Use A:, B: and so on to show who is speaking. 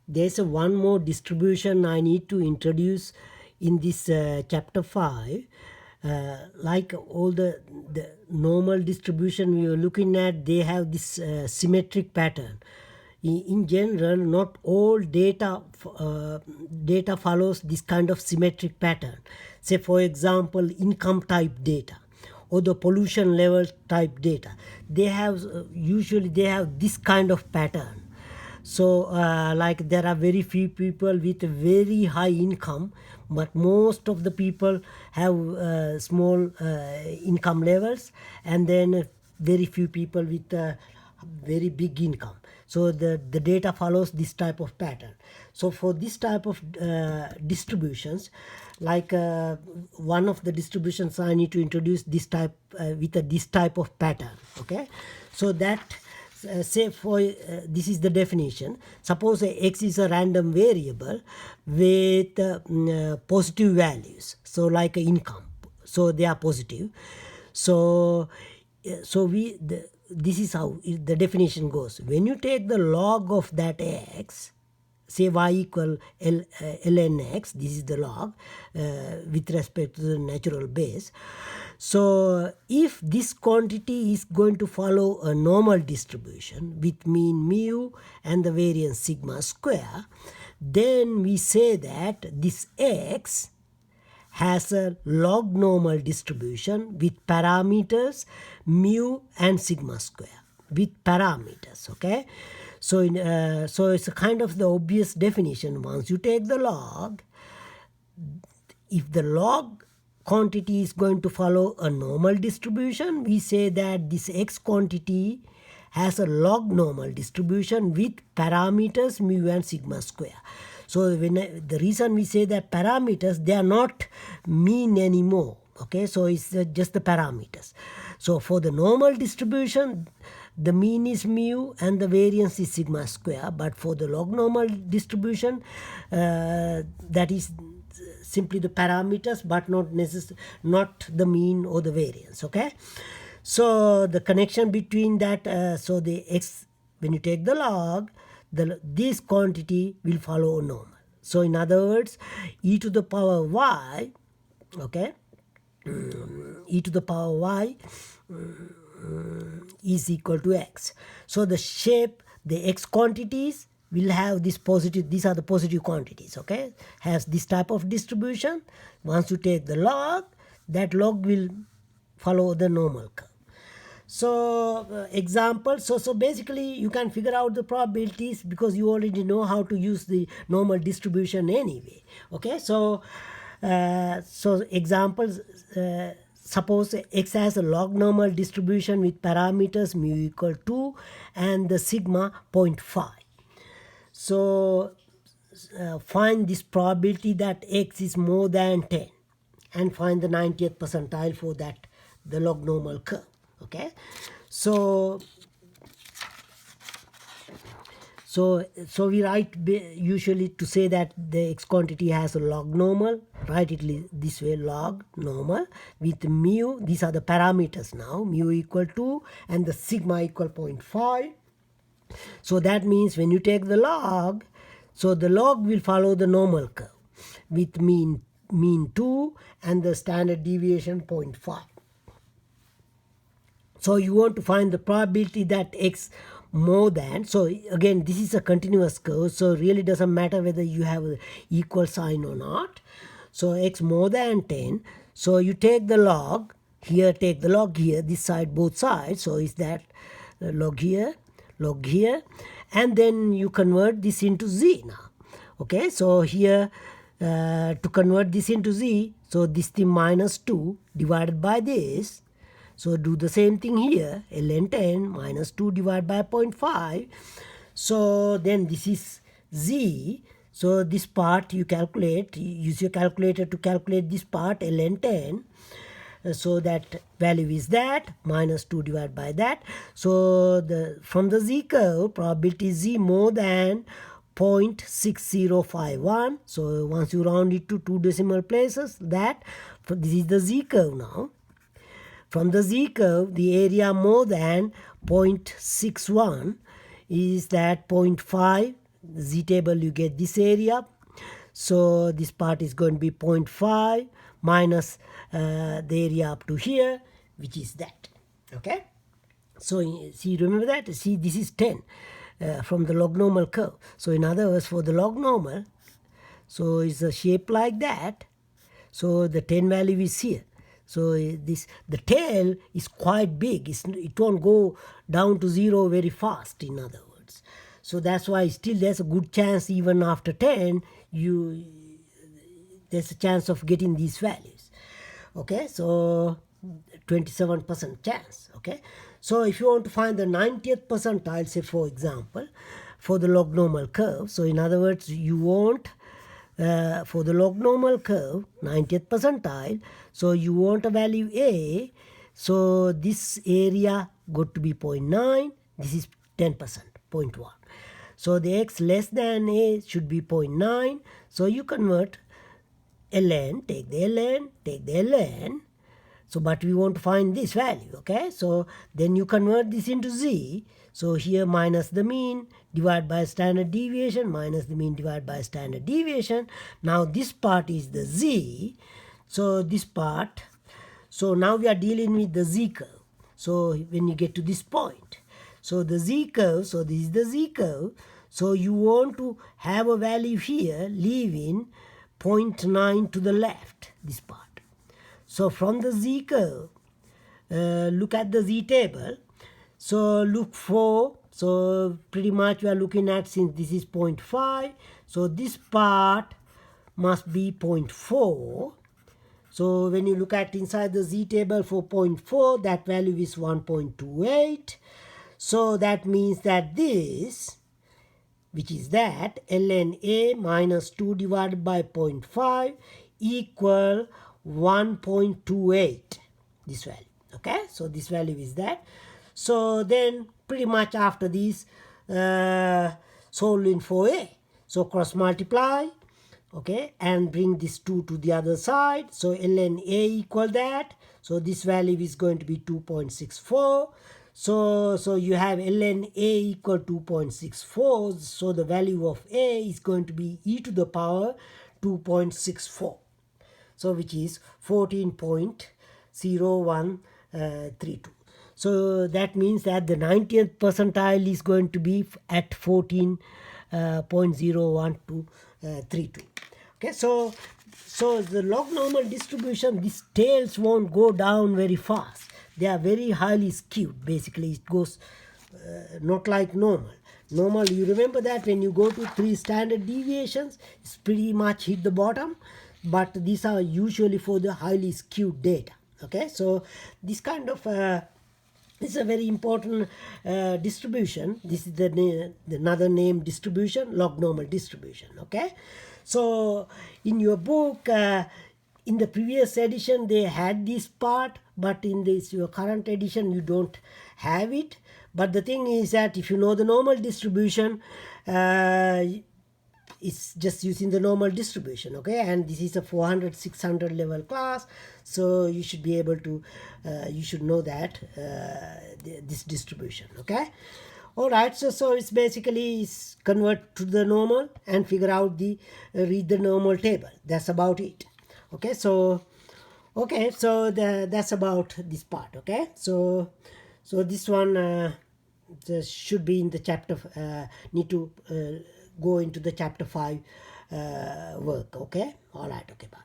A: there's one more distribution I need to introduce in this chapter 5. Like all the normal distribution we were looking at, they have this symmetric pattern. In general, not all data follows this kind of symmetric pattern. Say, for example, income type data or the pollution level type data. They have usually they have this kind of pattern. So like there are very few people with a very high income, but most of the people have small income levels, and then very few people with very big income. So the data follows this type of pattern. So for this type of distributions, like one of the distributions I need to introduce this type with this type of pattern. Okay, so that say for this is the definition. Suppose x is a random variable with positive values, so like income, so they are positive. So this is how the definition goes. When you take the log of that x, say y equal ln x, this is the log with respect to the natural base. So if this quantity is going to follow a normal distribution with mean mu and the variance sigma square, then we say that this x has a log normal distribution with parameters mu and sigma square, with parameters. Okay, so so it's a kind of the obvious definition. Once you take the log, if the log quantity is going to follow a normal distribution, we say that this x quantity has a log normal distribution with parameters mu and sigma square. So the reason we say that parameters, they are not mean anymore. Okay, so it's just the parameters. So for the normal distribution, the mean is mu and the variance is sigma square. But for the log normal distribution, that is simply the parameters, but not the mean or the variance. Okay, so the connection between that, so the x, when you take the log, this quantity will follow normal. So in other words, e to the power y, okay, e to the power y is equal to x. So the shape, the x quantities will have this positive, these are the positive quantities, okay, has this type of distribution. Once you take the log, that log will follow the normal curve. So example, so basically you can figure out the probabilities because you already know how to use the normal distribution anyway. Okay, so so examples, suppose x has a log normal distribution with parameters mu equal 2 and the sigma 0.5. So find this probability that x is more than 10 and find the 90th percentile for that, the log normal curve. Okay, so we write usually to say that the x quantity has a log normal, write it this way, log normal with mu, these are the parameters now, mu equal 2 and the sigma equal 0.5. So that means when you take the log, so the log will follow the normal curve with mean 2 and the standard deviation 0.5. So you want to find the probability that x more than, so again this is a continuous curve, so really doesn't matter whether you have an equal sign or not. So x more than 10, so you take the log here, take the log here, this side, both sides, so is that log here, and then you convert this into z now. Okay, so here to convert this into z, so this thing minus 2 divided by this. So do the same thing here, ln 10 minus 2 divided by 0.5. So then this is z. So this part you calculate, use your calculator to calculate this part, ln 10. So that value is that, minus 2 divided by that. So from the z curve, probability z more than 0.6051. So once you round it to 2 decimal places, this is the z curve now. From the z curve, the area more than 0.61 is that 0.5 z table, you get this area. So this part is going to be 0.5 minus the area up to here, which is that. Okay, so see, remember that, see, this is 10 from the log normal curve. So in other words, for the log normal, so it's a shape like that. So the 10 value is here. So the tail is quite big. It won't go down to 0 very fast, in other words. So that's why still there's a good chance even after 10, there's a chance of getting these values. Okay, so 27% chance. Okay, so if you want to find the 90th percentile, say for example, for the log normal curve, so in other words, you want for the log normal curve 90th percentile, so you want a value A, so this area got to be 0.9, this is 10%, 0.1. So the x less than A should be 0.9, so you convert ln, take the ln, take the ln. So but we want to find this value, okay? So then you convert this into z. So here minus the mean divided by standard deviation, minus the mean divided by standard deviation. Now this part is the z. So this part, so now we are dealing with the z curve. So when you get to this point, so the z curve, so this is the z curve. So you want to have a value here leaving 0.9 to the left, this part. So from the z curve, look at the z table. So look for, so pretty much we are looking at, since this is 0.5, so this part must be 0.4. So when you look at inside the z table for 0.4, that value is 1.28. So that means that this, which is that ln A minus 2 divided by 0.5 equal 1.28, this value. Okay, so this value is that. So then pretty much after this, solving for A, so cross multiply, okay, and bring this 2 to the other side. So ln A equal that, so this value is going to be 2.64. So you have ln A equal 2.64, so the value of A is going to be e to the power 2.64. So which is 14.0132. So that means that the 90th percentile is going to be at 14.01232. Okay, so the log normal distribution, these tails won't go down very fast. They are very highly skewed. Basically, it goes not like normal. Normal, you remember that when you go to 3 standard deviations, it's pretty much hit the bottom. But these are usually for the highly skewed data. Okay, so this kind of this is a very important distribution. This is another name distribution, log normal distribution. Okay, so in your book, in the previous edition they had this part, but in this your current edition you don't have it. But the thing is that if you know the normal distribution, it's just using the normal distribution, okay? And this is a 400-600 level class, so you should be able to you should know that this distribution, okay? All right, so it's basically convert to the normal and figure out the read the normal table. That's about it. Okay, so that's about this part. Okay, so this one should be in the chapter, need to go into the chapter 5 work. Okay, all right, okay, bye.